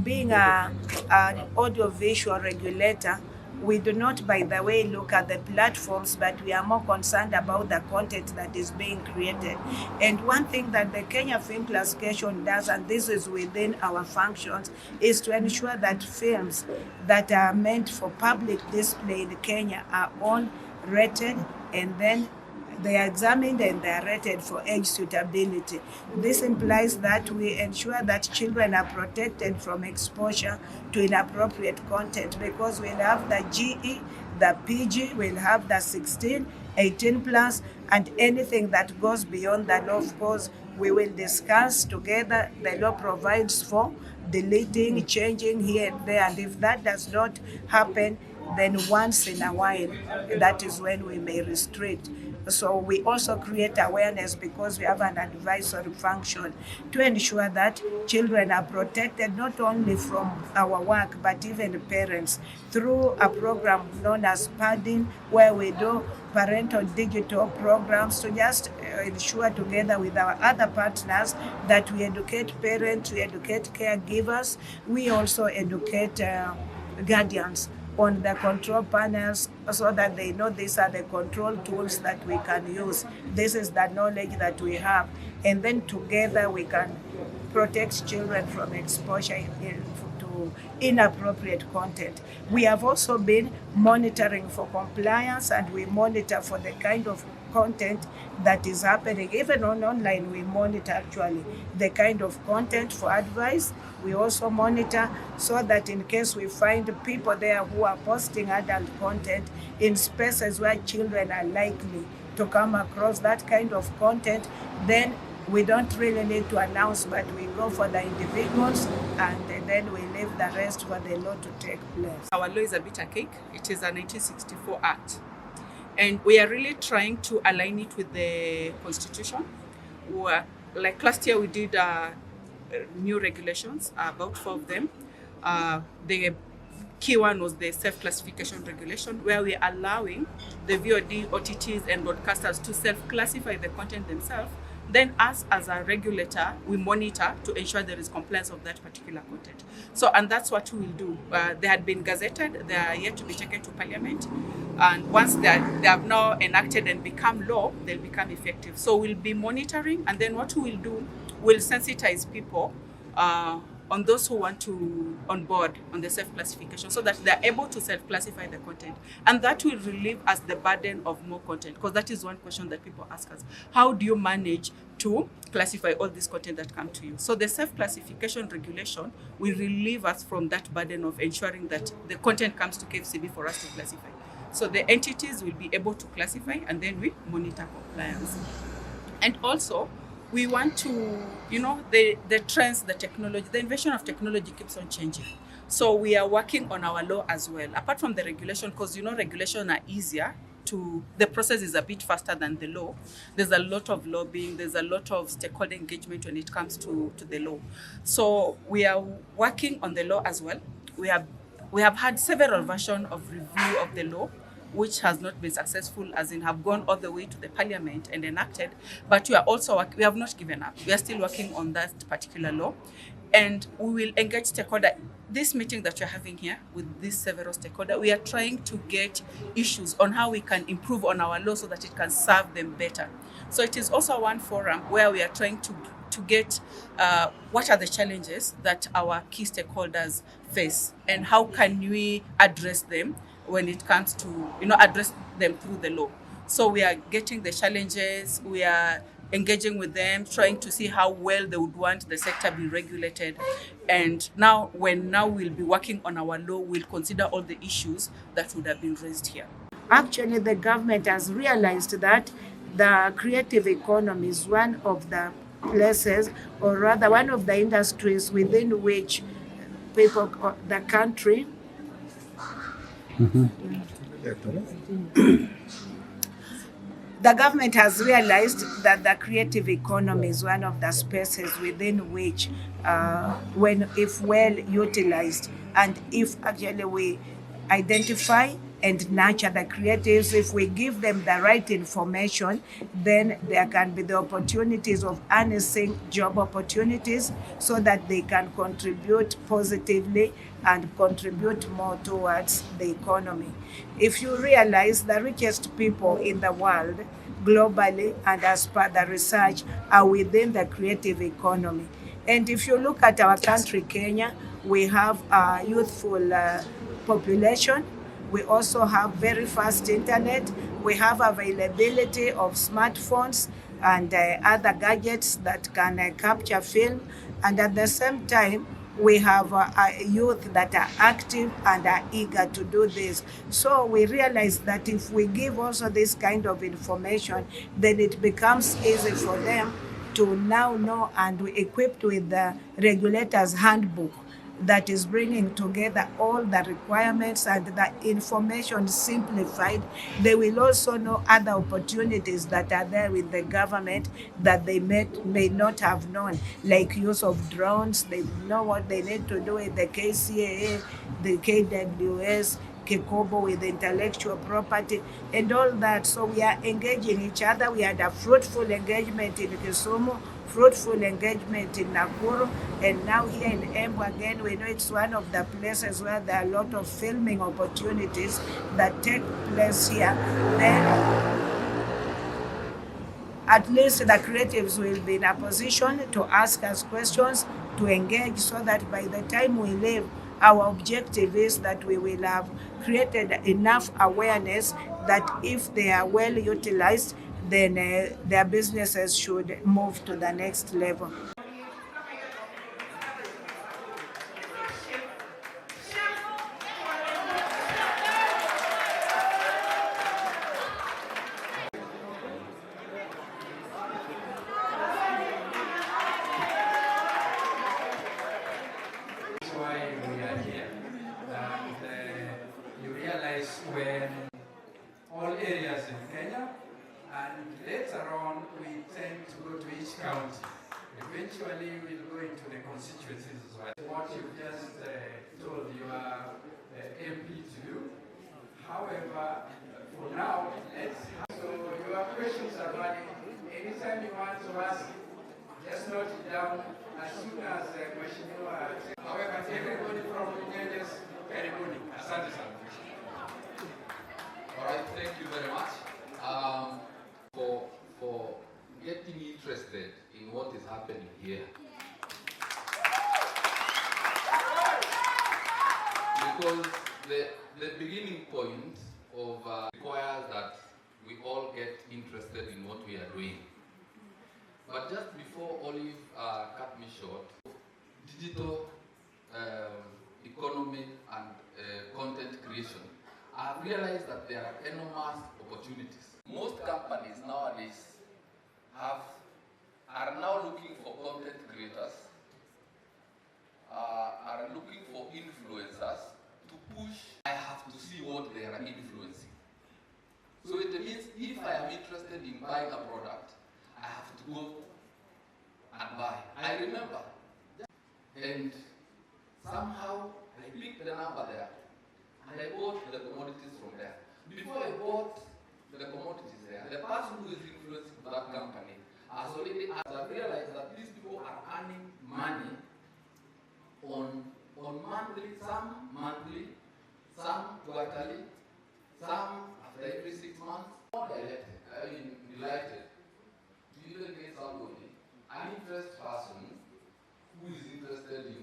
being an audiovisual regulator, we do not, by the way, look at the platforms, but we are more concerned about the content that is being created. And one thing that the Kenya Film Classification does, and this is within our functions, is to ensure that films that are meant for public display in Kenya are all rated, and then they are examined and they are rated for age suitability. This implies that we ensure that children are protected from exposure to inappropriate content, because we'll have the GE, the PG, we'll have the 16, 18 plus, and anything that goes beyond the law, of course, we will discuss together. The law provides for deleting, changing here and there, and if that does not happen, then once in a while, that is when we may restrict. So we also create awareness, because we have an advisory function to ensure that children are protected not only from our work, but even parents, through a program known as PADDing, where we do parental digital programs to just ensure, together with our other partners, that we educate parents, we educate caregivers, we also educate guardians on the control panels, so that they know these are the control tools that we can use. This is the knowledge that we have. And then together we can protect children from exposure to inappropriate content. We have also been monitoring for compliance, and we monitor for the kind of content that is happening. Even on online, we monitor actually the kind of content for advice. We also monitor so that in case we find people there who are posting adult content in spaces where children are likely to come across that kind of content, then we don't really need to announce, but we go for the individuals, and then we leave the rest for the law to take place. Our law is a bit archaic. It is a 1964 Act. And we are really trying to align it with the Constitution. Like last year, we did new regulations, about 4 of them. The key one was the self-classification regulation, where we are allowing the VOD, OTTs, and broadcasters to self-classify the content themselves. Then us as a regulator, we monitor to ensure there is compliance of that particular content. So, and that's what we will do. They had been gazetted, they are yet to be taken to Parliament. And once they have now enacted and become law, they'll become effective. So we'll be monitoring, and then what we will do, we'll sensitize people on those who want to onboard on the self-classification, so that they're able to self-classify the content. And that will relieve us the burden of more content, because that is one question that people ask us. How do you manage to classify all this content that come to you? So the self-classification regulation will relieve us from that burden of ensuring that the content comes to KFCB for us to classify. So the entities will be able to classify, and then we monitor compliance. And also, we want to, the trends, the technology, the invention of technology keeps on changing. So we are working on our law as well, apart from the regulation, because regulation are easier to, the process is a bit faster than the law. There's a lot of lobbying, there's a lot of stakeholder engagement when it comes to the law. So we are working on the law as well. We have had several versions of review of the law, which has not been successful, as in have gone all the way to the Parliament and enacted. But we are also we have not given up. We are still working on that particular law, and we will engage stakeholder. This meeting that we're having here with these several stakeholders, we are trying to get issues on how we can improve on our law so that it can serve them better. So it is also one forum where we are trying to get what are the challenges that our key stakeholders face, and how can we address them when it comes to, address them through the law. So we are getting the challenges, we are engaging with them, trying to see how well they would want the sector be regulated. And now we'll be working on our law, we'll consider all the issues that would have been raised here. Actually, the government has realized that the creative economy is one of the places, or rather one of the industries within which people, the country, the government has realized that the creative economy is one of the spaces within which, if well utilized, and if actually we identify and nurture the creatives. If we give them the right information, then there can be the opportunities of harnessing job opportunities so that they can contribute positively and contribute more towards the economy. If you realize the richest people in the world globally and as per the research are within the creative economy. And if you look at our country, Kenya, we have a youthful population. We also have very fast internet. We have availability of smartphones and other gadgets that can capture film. And at the same time, we have youth that are active and are eager to do this. So we realize that if we give also this kind of information, then it becomes easy for them to now know and equipped with the regulator's handbook that is bringing together all the requirements and the information simplified. They will also know other opportunities that are there with the government that they may not have known, like use of drones. They know what they need to do with the KCAA, the KWS, Kikobo with intellectual property and all that. So we are engaging each other. We had a fruitful engagement in Kisumu, fruitful engagement in Nakuru, and now here in Embu again, we know it's one of the places where there are a lot of filming opportunities that take place here. Then at least the creatives will be in a position to ask us questions, to engage, so that by the time we leave, our objective is that we will have created enough awareness that if they are well utilized, then their businesses should move to the next level. That's why we are here. And you realize when all areas in Kenya, and later on we tend to go to each county. Eventually we'll go into the constituencies as well. What you've just told your MP to do. However, for now, so your questions are running. Anytime you want to ask, just note it down as soon as the question you are. However, everybody from Filmmakers, karibuni. Asante sana. All right, thank you very much for getting interested in what is happening here. Because the beginning point of requires that we all get interested in what we are doing. But just before Olive cut me short, digital economy and content creation, I've realized that there are enormous opportunities. Most companies nowadays are now looking for content creators, are looking for influencers to push. I have to see what they are influencing. So it means if I am interested in buying a product, I have to go and buy. I remember, and somehow I picked the number there, and I bought the commodities from there. Before I bought the commodities there, the person who is influencing that company has already realized that these people are earning money on monthly, some quarterly, some after every 6 months. Not delighted to even get somebody, an interest person who is interested in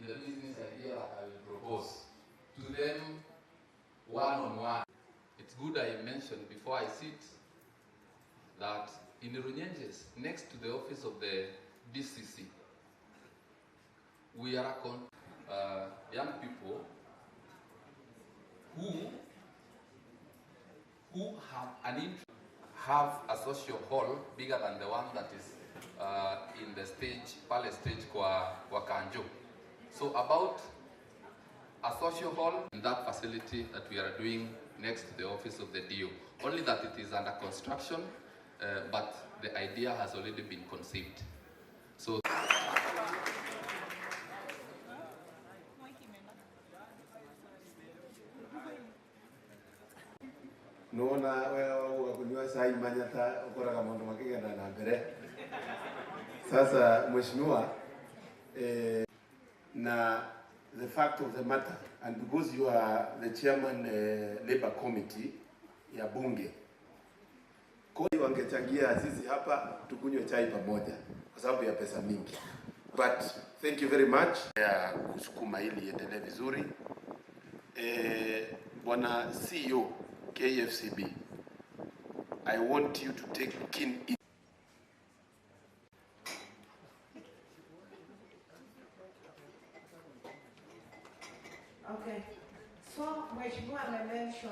the business idea that I will propose to them one-on-one. It's good I mentioned before I sit that in Runyenjes, next to the office of the DCC, we are young people who have an interest, have a social hall bigger than the one that is in the stage, palace stage kwa Kanjo. So about a social hall in that facility that we are doing next to the office of the DO. Only that it is under construction, but the idea has already been conceived. So Nona wewe ukakunywa sai manyata ukora kama ndo makigenda na mbere. Sasa mheshimiwa, na the fact of the matter, and because you are the chairman labor committee ya bunge, kwa hiyo wangechangia sisi hapa tukunywe chai pamoja kwa sababu ya pesa mingi. But thank you very much ya kusukuma ili iendelee vizuri. Bwana CEO KFCB, I want you to take keen in. Okay. So, Mheshimiwa ame mention